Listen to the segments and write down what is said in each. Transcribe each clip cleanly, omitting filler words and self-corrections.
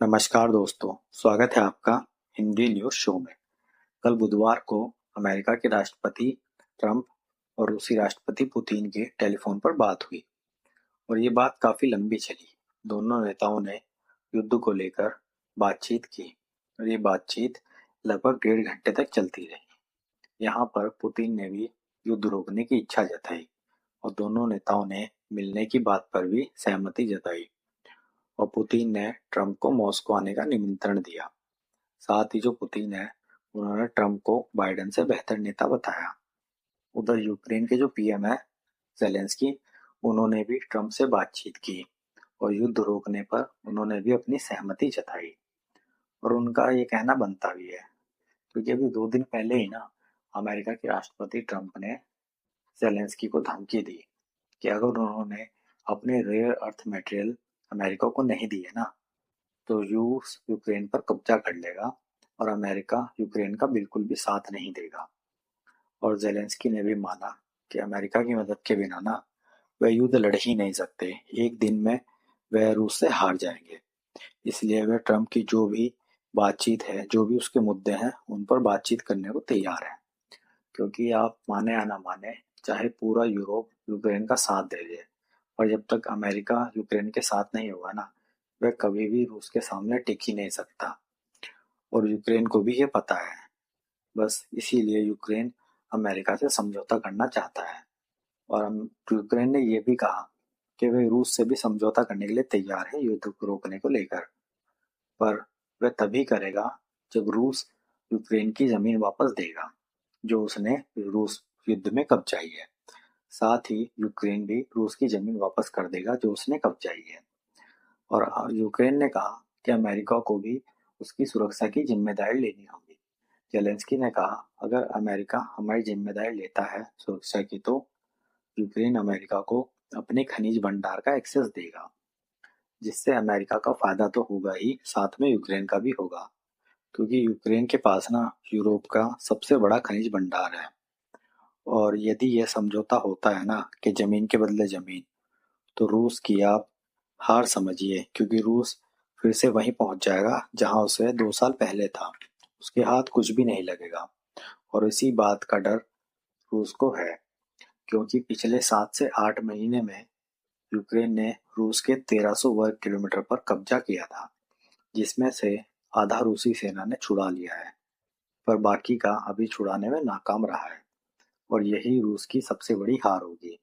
नमस्कार दोस्तों, स्वागत है आपका हिंदी न्यूज़ शो में। कल बुधवार को अमेरिका के राष्ट्रपति ट्रंप और रूसी राष्ट्रपति पुतिन की टेलीफोन पर बात हुई और ये बात काफी लंबी चली। दोनों नेताओं ने युद्ध को लेकर बातचीत की और ये बातचीत लगभग 1.5 घंटे तक चलती रही। यहाँ पर पुतिन ने भी युद्ध रोकने की इच्छा जताई और दोनों नेताओं ने मिलने की बात पर भी सहमति जताई और पुतिन ने ट्रंप को मॉस्को आने का निमंत्रण दिया। साथ ही जो पुतिन है उन्होंने ट्रंप को बाइडेन से बेहतर नेता बताया। उधर यूक्रेन के जो पीएम है जेलेंस्की, उन्होंने भी ट्रंप से बातचीत की और युद्ध रोकने पर उन्होंने भी अपनी सहमति जताई और उनका ये कहना बनता भी है क्योंकि अभी 2 दिन पहले ही ना अमेरिका के राष्ट्रपति ट्रंप ने जेलेंस्की को धमकी दी कि अगर उन्होंने अपने रेयर अर्थ मटेरियल अमेरिका को नहीं दिए ना तो रूस यूक्रेन पर कब्जा कर लेगा और अमेरिका यूक्रेन का बिल्कुल भी साथ नहीं देगा। और जेलेंस्की ने भी माना कि अमेरिका की मदद के बिना ना वे युद्ध लड़ ही नहीं सकते, एक दिन में वह रूस से हार जाएंगे। इसलिए वे ट्रंप की जो भी बातचीत है, जो भी उसके मुद्दे हैं, उन पर बातचीत करने को तैयार है। क्योंकि आप माने या ना माने, चाहे पूरा यूरोप यूक्रेन का साथ दे दे, और जब तक अमेरिका यूक्रेन के साथ नहीं होगा ना, वह कभी भी रूस के सामने टिक ही नहीं सकता। और यूक्रेन को भी ये पता है। बस इसीलिए यूक्रेन अमेरिका से समझौता करना चाहता है और यूक्रेन ने ये भी कहा कि वे रूस से भी समझौता करने के लिए तैयार है युद्ध को रोकने को लेकर, पर वह तभी करेगा जब रूस यूक्रेन की जमीन वापस देगा जो उसने रूस युद्ध में कब्जाई है। साथ ही यूक्रेन भी रूस की जमीन वापस कर देगा जो उसने कब्जाई है। और यूक्रेन ने कहा कि अमेरिका को भी उसकी सुरक्षा की जिम्मेदारी लेनी होगी। जेलेंस्की ने कहा, अगर अमेरिका हमारी जिम्मेदारी लेता है सुरक्षा की तो यूक्रेन अमेरिका को अपने खनिज भंडार का एक्सेस देगा, जिससे अमेरिका का फायदा तो होगा ही, साथ में यूक्रेन का भी होगा। क्योंकि यूक्रेन के पास ना यूरोप का सबसे बड़ा खनिज भंडार है और यदि यह समझौता होता है ना कि जमीन के बदले जमीन, तो रूस की आप हार समझिए, क्योंकि रूस फिर से वहीं पहुंच जाएगा जहां उसे 2 साल पहले था। उसके हाथ कुछ भी नहीं लगेगा और इसी बात का डर रूस को है, क्योंकि पिछले 7 से 8 महीने में यूक्रेन ने रूस के 1300 वर्ग किलोमीटर पर कब्जा किया था, जिसमें से आधा रूसी सेना ने छुड़ा लिया है, पर बाकी का अभी छुड़ाने में नाकाम रहा है और यही रूस की सबसे बड़ी हार होगी।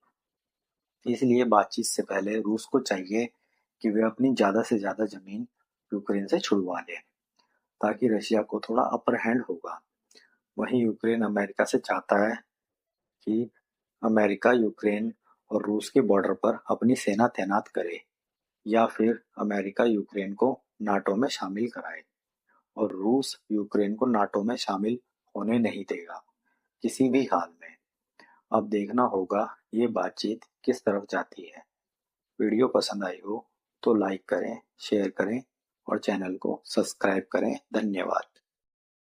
इसलिए बातचीत से पहले रूस को चाहिए कि वे अपनी ज्यादा से ज्यादा जमीन यूक्रेन से छुड़वा ले, ताकि रशिया को थोड़ा अपर हैंड होगा। वहीं यूक्रेन अमेरिका से चाहता है कि अमेरिका यूक्रेन और रूस के बॉर्डर पर अपनी सेना तैनात करे या फिर अमेरिका यूक्रेन को नाटो में शामिल कराए और रूस यूक्रेन को नाटो में शामिल होने नहीं देगा किसी भी हाल में। अब देखना होगा ये बातचीत किस तरफ जाती है। वीडियो पसंद आई हो तो लाइक करें, शेयर करें और चैनल को सब्सक्राइब करें। धन्यवाद।